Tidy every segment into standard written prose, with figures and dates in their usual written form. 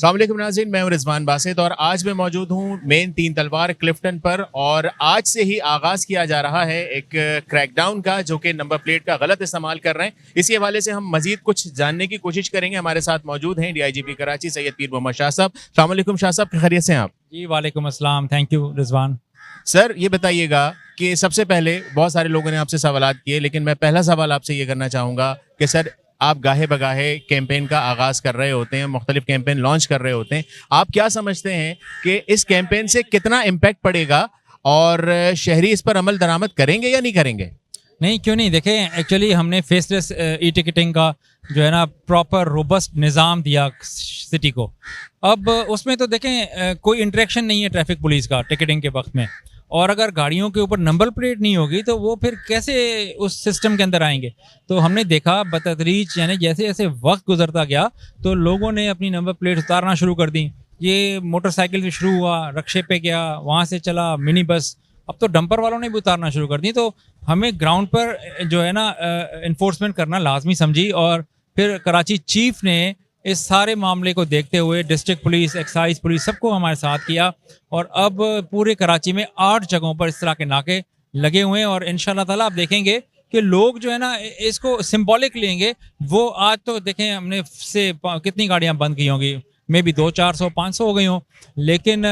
अस्सलाम वालेकुम नाज़रीन, मैं हूं रिजवान बासित और आज मैं मौजूद हूं मेन तीन तलवार क्लिफ्टन पर। और आज से ही आगाज़ किया जा रहा है एक क्रैकडाउन का, जो कि नंबर प्लेट का गलत इस्तेमाल कर रहे हैं। इसी हवाले से हम मजीद कुछ जानने की कोशिश करेंगे। हमारे साथ मौजूद हैं DIGP कराची सैयद पीर मोहम्मद शाह साहब। अस्सलाम वालेकुम शाह साहब, खैरियत से हैं आप? जी वालेकुम अस्सलाम, थैंक यू रिजवान। सर ये बताइएगा कि सबसे पहले बहुत सारे लोगों ने आपसे सवालात किए, लेकिन मैं पहला सवाल आपसे ये करना चाहूँगा कि सर आप गाहे बगाहे कैंपेन का आगाज़ कर रहे होते हैं, मुख्तलिफ कैंपेन लॉन्च कर रहे होते हैं। आप क्या समझते हैं कि इस कैंपेन से कितना इम्पैक्ट पड़ेगा और शहरी इस पर अमल दरामद करेंगे या नहीं करेंगे? नहीं, क्यों नहीं। देखें, एक्चुअली हमने फेसलेस ई टिकटिंग का जो है ना प्रॉपर रोबस्ट निज़ाम दिया सिटी को। अब उसमें तो देखें कोई इंटरेक्शन नहीं है ट्रैफिक पुलिस का टिकटिंग के वक्त में, और अगर गाड़ियों के ऊपर नंबर प्लेट नहीं होगी तो वो फिर कैसे उस सिस्टम के अंदर आएंगे। तो हमने देखा बतदरीज, यानी जैसे जैसे वक्त गुजरता गया तो लोगों ने अपनी नंबर प्लेट उतारना शुरू कर दी। ये मोटरसाइकिल से शुरू हुआ, रक्शे पे गया, वहाँ से चला मिनी बस, अब तो डंपर वालों ने भी उतारना शुरू कर दी। तो हमें ग्राउंड पर जो है ना इन्फोर्समेंट करना लाजमी समझी, और फिर कराची चीफ ने इस सारे मामले को देखते हुए डिस्ट्रिक्ट पुलिस, एक्साइज पुलिस सबको हमारे साथ किया, और अब पूरे कराची में 8 जगहों पर इस तरह के नाके लगे हुए हैं। और इंशाल्लाह ताला आप देखेंगे कि लोग जो है ना इसको सिंबॉलिक लेंगे। वो आज तो देखें हमने से कितनी गाड़ियां बंद की होंगी, मे बी 200-400-500 हो गई हों, लेकिन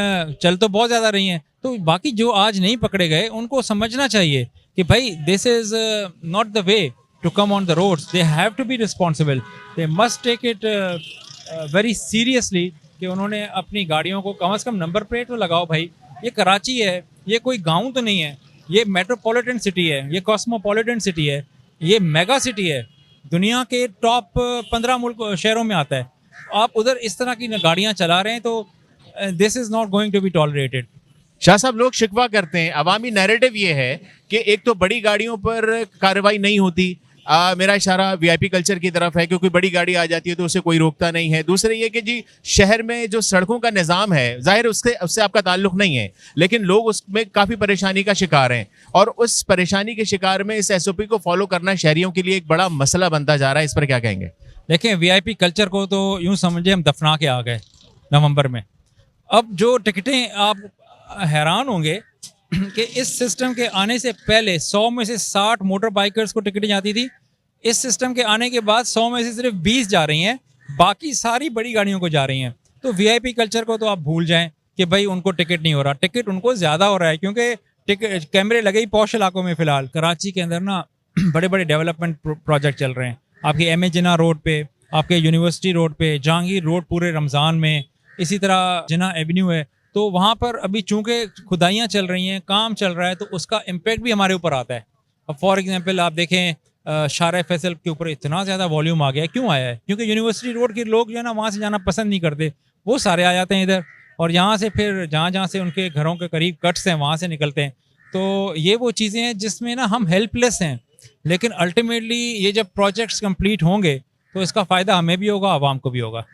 चल तो बहुत ज़्यादा रही हैं। तो बाकी जो आज नहीं पकड़े गए उनको समझना चाहिए कि भाई this is not the way to come on the roads. They have to be responsible. They must take it very seriously कि उन्होंने अपनी गाड़ियों को कम से कम नंबर प्लेट तो लगाओ भाई। ये कराची है, ये कोई गांव तो नहीं है, ये मेट्रोपॉलिटन सिटी है, ये कॉस्मोपॉलिटन सिटी है, ये मेगा सिटी है, दुनिया के टॉप 15 मुल्क शहरों में आता है। आप उधर इस तरह की गाड़ियाँ चला रहे हैं तो this is not going to be tolerated. Shah साहब, लोग शिकवा करते हैं, अवामी नैरेटिव ये है कि एक तो बड़ी गाड़ियों पर कार्रवाई नहीं होती। मेरा इशारा VIP कल्चर की तरफ है, क्योंकि बड़ी गाड़ी आ जाती है तो उसे कोई रोकता नहीं है। दूसरे ये कि जी शहर में जो सड़कों का निज़ाम है, जाहिर उससे आपका ताल्लुक नहीं है, लेकिन लोग उसमें काफ़ी परेशानी का शिकार हैं, और उस परेशानी के शिकार में इस SOP को फॉलो करना शहरियों के लिए एक बड़ा मसला बनता जा रहा है। इस पर क्या कहेंगे? देखें, VIP कल्चर को तो यूँ समझे हम दफना के आ गए नवंबर में। अब जो टिकटें, आप हैरान होंगे कि इस सिस्टम के आने से पहले 100 में से 60 मोटर बाइकर्स को टिकटें जाती थी। इस सिस्टम के आने के बाद 100 में से सिर्फ 20 जा रही हैं, बाकी सारी बड़ी गाड़ियों को जा रही हैं। तो VIP कल्चर को तो आप भूल जाएं कि भाई उनको टिकट नहीं हो रहा। टिकट उनको ज़्यादा हो रहा है, क्योंकि टिकट कैमरे लगे ही पॉश इलाकों में। फ़िलहाल कराची के अंदर ना बड़े बड़े डेवलपमेंट प्रोजेक्ट चल रहे हैं। आपके MA जिन्ना रोड पे, आपके यूनिवर्सिटी रोड पे, जहांगीर रोड पूरे रमज़ान में, इसी तरह जिन्ना एवेन्यू है। तो वहाँ पर अभी चूँकि खुदाइयाँ चल रही हैं, काम चल रहा है, तो उसका इम्पेक्ट भी हमारे ऊपर आता है। अब फॉर एग्जांपल आप देखें शारा फैसल के ऊपर इतना ज़्यादा वॉल्यूम आ गया है। क्यों आया है? क्योंकि यूनिवर्सिटी रोड के लोग जो है ना वहाँ से जाना पसंद नहीं करते, वो सारे आ जाते हैं इधर, और यहाँ से फिर जहाँ जहाँ से उनके घरों के करीब कट्स हैं वहाँ से निकलते हैं। तो ये वो चीज़ें हैं जिसमें ना हम हेल्पलेस हैं, लेकिन अल्टीमेटली ये जब प्रोजेक्ट्स कंप्लीट होंगे तो इसका फ़ायदा हमें भी होगा, आवाम को भी होगा।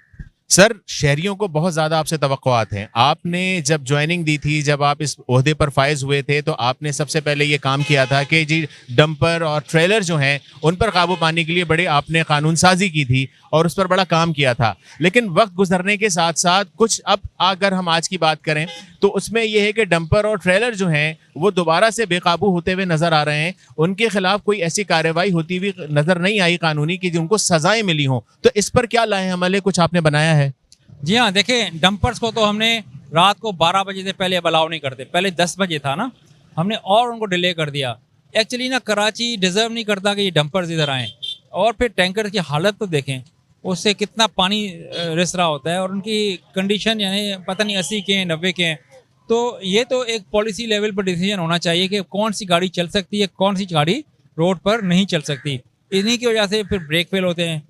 सर, शहरियों को बहुत ज़्यादा आपसे तवक्कुआत हैं। आपने जब ज्वाइनिंग दी थी, जब आप इस ओहदे पर फायज हुए थे, तो आपने सबसे पहले ये काम किया था कि जी डंपर और ट्रेलर जो हैं उन पर काबू पाने के लिए बड़े आपने कानून साजी की थी और उस पर बड़ा काम किया था। लेकिन वक्त गुजरने के साथ साथ कुछ, अब अगर हम आज की बात करें तो उसमें यह है कि डंपर और ट्रेलर जो हैं वो दोबारा से बेकाबू होते हुए नजर आ रहे हैं। उनके खिलाफ कोई ऐसी कार्रवाई होती हुई नजर नहीं आई कानूनी कि जिनको सजाएं मिली हों। तो इस पर क्या लाए हमले कुछ आपने बनाया है? जी हाँ, देखें, डंपर्स को तो हमने रात को 12 बजे से पहले अब अलाउ नहीं करते। पहले 10 बजे था ना, हमने और उनको डिले कर दिया। एक्चुअली ना कराची डिज़र्व नहीं करता कि ये डंपर्स इधर आएँ। और फिर टैंकर की हालत तो देखें, उससे कितना पानी रिस रहा होता है, और उनकी कंडीशन यानी पता नहीं 80 के हैं, 90 के हैं। तो ये तो एक पॉलिसी लेवल पर डिसीजन होना चाहिए कि कौन सी गाड़ी चल सकती है, कौन सी गाड़ी रोड पर नहीं चल सकती। इन्हीं की वजह से फिर ब्रेक फेल होते हैं।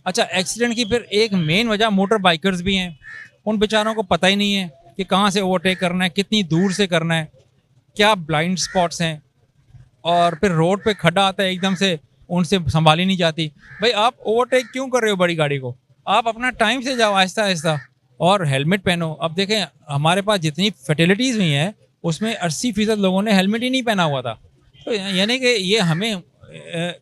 अच्छा, एक्सीडेंट की फिर एक मेन वजह मोटर बाइकर्स भी हैं। उन बेचारों को पता ही नहीं है कि कहाँ से ओवरटेक करना है, कितनी दूर से करना है, क्या ब्लाइंड स्पॉट्स हैं, और फिर रोड पे खड्डा आता है एकदम से, उनसे संभाली नहीं जाती। भाई आप ओवरटेक क्यों कर रहे हो बड़ी गाड़ी को? आप अपना टाइम से जाओ, आहिस्ता आहिस्ता, और हेलमेट पहनो। अब देखें, हमारे पास जितनी फर्टिलिटीज़ हुई हैं उसमें 80% लोगों ने हेलमेट ही नहीं पहना हुआ था। तो यानी कि ये हमें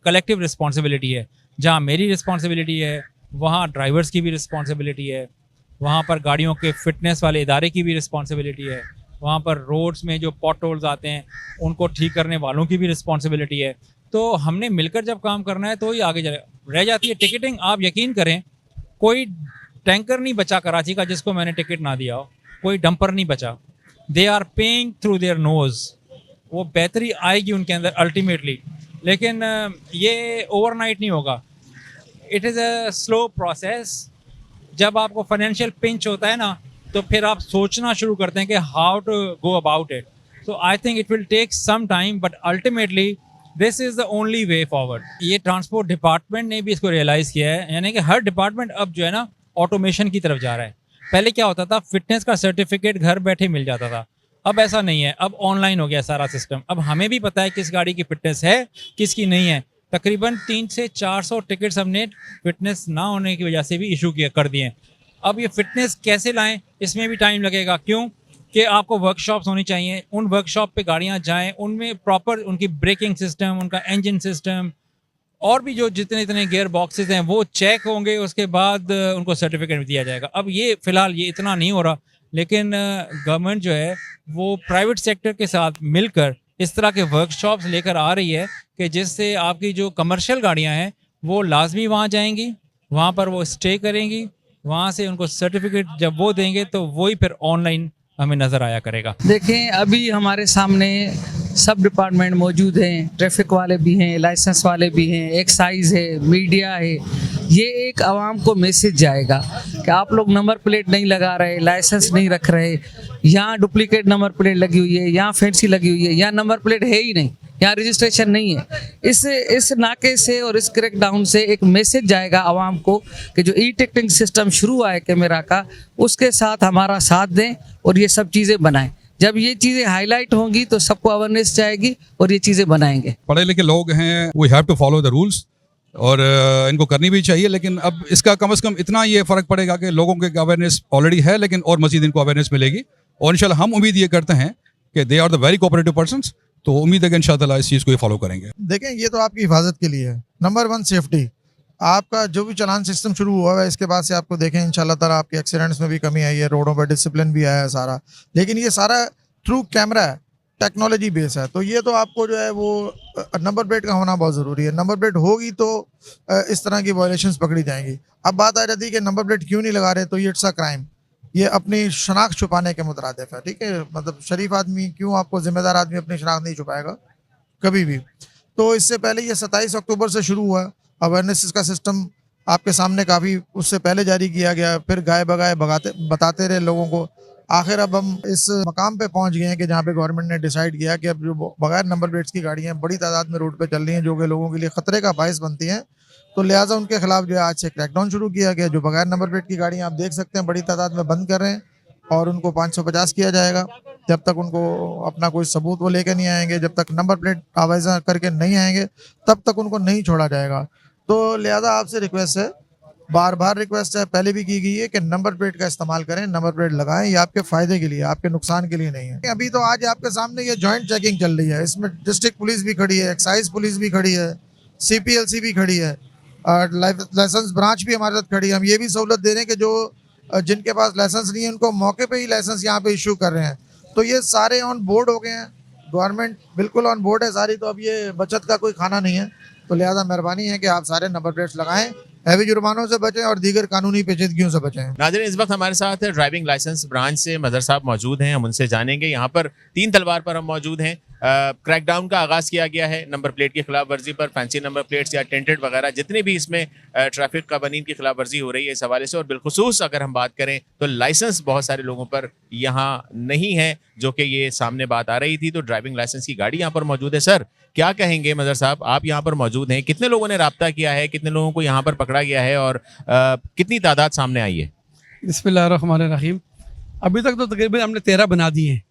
कलेक्टिव रिस्पॉन्सिबिलिटी है। जहाँ मेरी रिस्पॉन्सिबिलिटी है, वहाँ ड्राइवर्स की भी रिस्पॉन्सिबिलिटी है, वहाँ पर गाड़ियों के फिटनेस वाले इदारे की भी रिस्पॉन्सिबिलिटी है, वहाँ पर रोड्स में जो पॉट होल्स आते हैं उनको ठीक करने वालों की भी रिस्पॉन्सिबिलिटी है। तो हमने मिलकर जब काम करना है तो ही आगे रह जाती है टिकटिंग। आप यकीन करें, कोई टैंकर नहीं बचा कराची का जिसको मैंने टिकट ना दिया हो, कोई डंपर नहीं बचा। They are paying through their nose. वो बेहतरी आएगी उनके अंदर अल्टीमेटली, लेकिन ये ओवरनाइट नहीं होगा। It is a slow process. जब आपको फाइनेंशियल पिंच होता है ना, तो फिर आप सोचना शुरू करते हैं कि how to go about it. So I think it will take some time, but ultimately this is the only way forward. ये ट्रांसपोर्ट डिपार्टमेंट ने भी इसको रियलाइज़ किया है, यानी कि हर डिपार्टमेंट अब जो है ना ऑटोमेशन की तरफ जा रहा है। पहले क्या होता था, फिटनेस का सर्टिफिकेट घर बैठे मिल जाता था, अब ऐसा नहीं है, अब ऑनलाइन हो गया सारा सिस्टम। अब हमें भी पता है किस गाड़ी की फिटनेस है, किसकी नहीं है। तकरीबन 300 से 400 टिकट्स हमने फिटनेस ना होने की वजह से भी इशू कर दिए हैं। अब ये फिटनेस कैसे लाएं, इसमें भी टाइम लगेगा। क्यों कि आपको वर्कशॉप्स होनी चाहिए, उन वर्कशॉप पे गाड़ियां जाएं, उनमें प्रॉपर उनकी ब्रेकिंग सिस्टम, उनका इंजन सिस्टम और भी जो जितने गियर बॉक्सेस हैं वो चेक होंगे, उसके बाद उनको सर्टिफिकेट दिया जाएगा। अब ये फ़िलहाल ये इतना नहीं हो रहा, लेकिन गवर्नमेंट जो है वो प्राइवेट सेक्टर के साथ मिलकर इस तरह के वर्कशॉप्स लेकर आ रही है कि जिससे आपकी जो कमर्शियल गाड़ियां हैं वो लाजमी वहाँ जाएंगी, वहाँ पर वो स्टे करेंगी, वहाँ से उनको सर्टिफिकेट जब वो देंगे तो वही फिर ऑनलाइन हमें नज़र आया करेगा। देखें, अभी हमारे सामने सब डिपार्टमेंट मौजूद हैं, ट्रैफिक वाले भी हैं, लाइसेंस वाले भी हैं, एक्साइज है, मीडिया है। ये एक आवाम को मैसेज जाएगा कि आप लोग नंबर प्लेट नहीं लगा रहे, लाइसेंस नहीं रख रहे, यहाँ डुप्लीकेट नंबर प्लेट लगी हुई है, यहाँ फैंसी लगी हुई है, यहाँ नंबर प्लेट है ही नहीं, यहाँ रजिस्ट्रेशन नहीं है। इस नाके से और इस क्रैकडाउन से एक मैसेज जाएगा आवाम को कि जो ई टिकटिंग सिस्टम शुरू हुआ है कैमरा का, उसके साथ हमारा साथ दें और ये सब चीज़ें बनाएं। जब ये चीज़ें हाईलाइट होंगी तो सबको अवेयरनेस जाएगी और ये चीज़ें बनाएंगे। पढ़े लिखे लोग हैं, we have to follow the rules और इनको करनी भी चाहिए। लेकिन अब इसका कम से कम इतना ये फ़र्क पड़ेगा कि लोगों के अवेयरनेस ऑलरेडी है, लेकिन और मज़ीद इनको अवेयरनेस मिलेगी। और इंशाल्लाह हम उम्मीद ये करते हैं कि they are the very cooperative persons, तो उम्मीद है कि इंशाल्लाह इस चीज़ को ये फॉलो करेंगे। देखें, ये तो आपकी हिफाजत के लिए है। Number 1 safety. आपका जो भी चालान सिस्टम शुरू हुआ है, इसके बाद से आपको देखें इंशाल्लाह ताला आपके एक्सीडेंट्स में भी कमी आई है, रोडों पर डिसिप्लिन भी आया है सारा। लेकिन ये सारा थ्रू कैमरा है, टेक्नोलॉजी बेस है, तो ये तो आपको जो है वो नंबर प्लेट का होना बहुत ज़रूरी है। नंबर प्लेट होगी तो इस तरह की वायलेशंस पकड़ी जाएंगी। अब बात आ जाती है कि नंबर प्लेट क्यों नहीं लगा रहे, तो ये इट्स अ क्राइम, ये अपनी शनाख्त छुपाने के मुतरादिफ है। ठीक है, मतलब शरीफ आदमी क्यों, आपको जिम्मेदार आदमी अपनी शनाख्त नहीं छुपाएगा कभी भी। तो इससे पहले ये 27 अक्टूबर से शुरू हुआ, अवेयरनेस का सिस्टम आपके सामने काफ़ी उससे पहले जारी किया गया, फिर गाय बगाए बताते रहे लोगों को। आखिर अब हम इस मकाम पे पहुंच गए हैं कि जहाँ पे गवर्नमेंट ने डिसाइड किया कि अब जो बगैर नंबर प्लेट्स की गाड़ियाँ बड़ी तादाद में रोड पे चल रही हैं, जो कि लोगों के लिए ख़तरे का बायस बनती हैं, तो लिहाजा उनके खिलाफ जो है आज से क्रैकडाउन शुरू किया गया। जो बगैर नंबर प्लेट की गाड़ियाँ आप देख सकते हैं बड़ी तादाद में बंद कर रहे हैं और उनको 550 किया जाएगा जब तक उनको अपना कोई सबूत वो लेकर नहीं आएंगे, जब तक नंबर प्लेट आवाज़ा करके नहीं आएंगे तब तक उनको नहीं छोड़ा जाएगा। तो लिहाजा आपसे रिक्वेस्ट है, बार बार रिक्वेस्ट है, पहले भी की गई है कि नंबर प्लेट का इस्तेमाल करें, नंबर प्लेट लगाएं। ये आपके फ़ायदे के लिए, आपके नुकसान के लिए नहीं है। अभी तो आज आपके सामने ये जॉइंट चेकिंग चल रही है, इसमें डिस्ट्रिक्ट पुलिस भी खड़ी है, एक्साइज पुलिस भी खड़ी है, CPLC भी खड़ी है और लाइसेंस ब्रांच भी हमारे साथ खड़ी है। हम ये भी सहूलत दे रहे हैं कि जो जिनके पास लाइसेंस नहीं है उनको मौके पे ही लाइसेंस यहाँ पे इशू कर रहे हैं। तो ये सारे ऑन बोर्ड हो गए हैं, गवर्नमेंट बिल्कुल ऑन बोर्ड है सारी, तो अब ये बचत का कोई खाना नहीं है। तो लिहाजा मेहरबानी है कि आप सारे नंबर प्लेट्स लगाएं, हैवी जुर्मानों से बचें और दीगर कानूनी पेचीदगियों से बचें। नाज़रीन, इस वक्त हमारे साथ ड्राइविंग लाइसेंस ब्रांच से मदर साहब मौजूद हैं, हम उनसे जानेंगे। यहाँ पर 3 तलवार पर हम मौजूद हैं। क्रैकडाउन का आगाज़ किया गया है नंबर प्लेट की खिलाफ वर्जी पर, फैंसी नंबर प्लेट्स या टेंटेड वगैरह जितने भी इसमें ट्रैफिक कवानीन की खिलाफ वर्जी हो रही है इस हवाले से। और बिलखुसूस अगर हम बात करें तो लाइसेंस बहुत सारे लोगों पर यहाँ नहीं है, जो कि ये सामने बात आ रही थी। तो ड्राइविंग लाइसेंस की गाड़ी यहाँ पर मौजूद है। सर, क्या कहेंगे मदर साहब, आप यहाँ पर मौजूद हैं, कितने लोगों ने राब्ता किया है, कितने लोगों को यहाँ पर पकड़ा गया है और कितनी तादाद सामने आई है? बिस्मिल्लाहिर्रहमानिर्रहीम। अभी तक तो तकरीबन हमने 13 बना दिए हैं।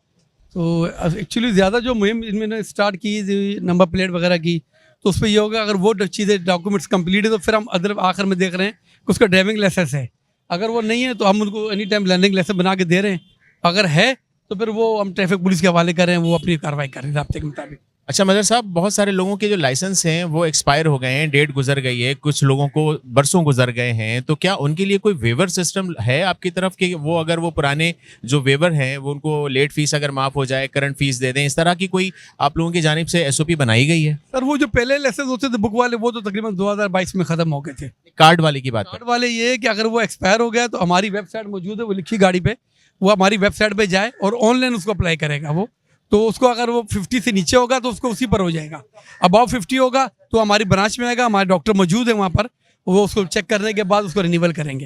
तो एक्चुअली ज़्यादा जो मुहिम इनमें स्टार्ट की नंबर प्लेट वगैरह की, तो उस पर ये होगा अगर वो चीज़ें डॉक्यूमेंट्स कंप्लीट है तो फिर हम अदर आखिर में देख रहे हैं कि उसका ड्राइविंग लाइसेंस है। अगर वो नहीं है तो हम उनको एनी टाइम लर्निंग लाइसेंस बना के दे रहे हैं। अगर है तो फिर वो हम ट्रैफिक पुलिस के हवाले कर रहे हैं, वो अपनी कार्रवाई कर रहे हैं राब्ते के मुताबिक। अच्छा मदर साहब, बहुत सारे लोगों के जो लाइसेंस हैं वो एक्सपायर हो गए हैं, डेट गुजर गई है, कुछ लोगों को बरसों गुजर गए हैं, तो क्या उनके लिए कोई वेवर सिस्टम है आपकी तरफ कि वो अगर वो पुराने जो वेवर हैं वो उनको लेट फीस अगर माफ हो जाए, करंट फीस दे दें, इस तरह की कोई आप लोगों की जानिब से एसओपी बनाई गई है? सर वो जो पहले लाइसेंस होते थे बुक वाले वो तो तकरीबन 2022 में ख़त्म हो गए थे। कार्ड वाले की बात कार्ड वाले ये है कि अगर वो एक्सपायर हो गया तो हमारी वेबसाइट मौजूद है, वो लिखी गाड़ी पे, वो हमारी वेबसाइट पे जाए और ऑनलाइन उसको अप्लाई करेगा वो। तो उसको अगर वो 50 से नीचे होगा तो उसको उसी पर हो जाएगा। अबाव 50 होगा तो हमारी ब्रांच में आएगा, हमारे डॉक्टर मौजूद है वहाँ पर, वो उसको चेक करने के बाद उसको रिन्यूअल करेंगे।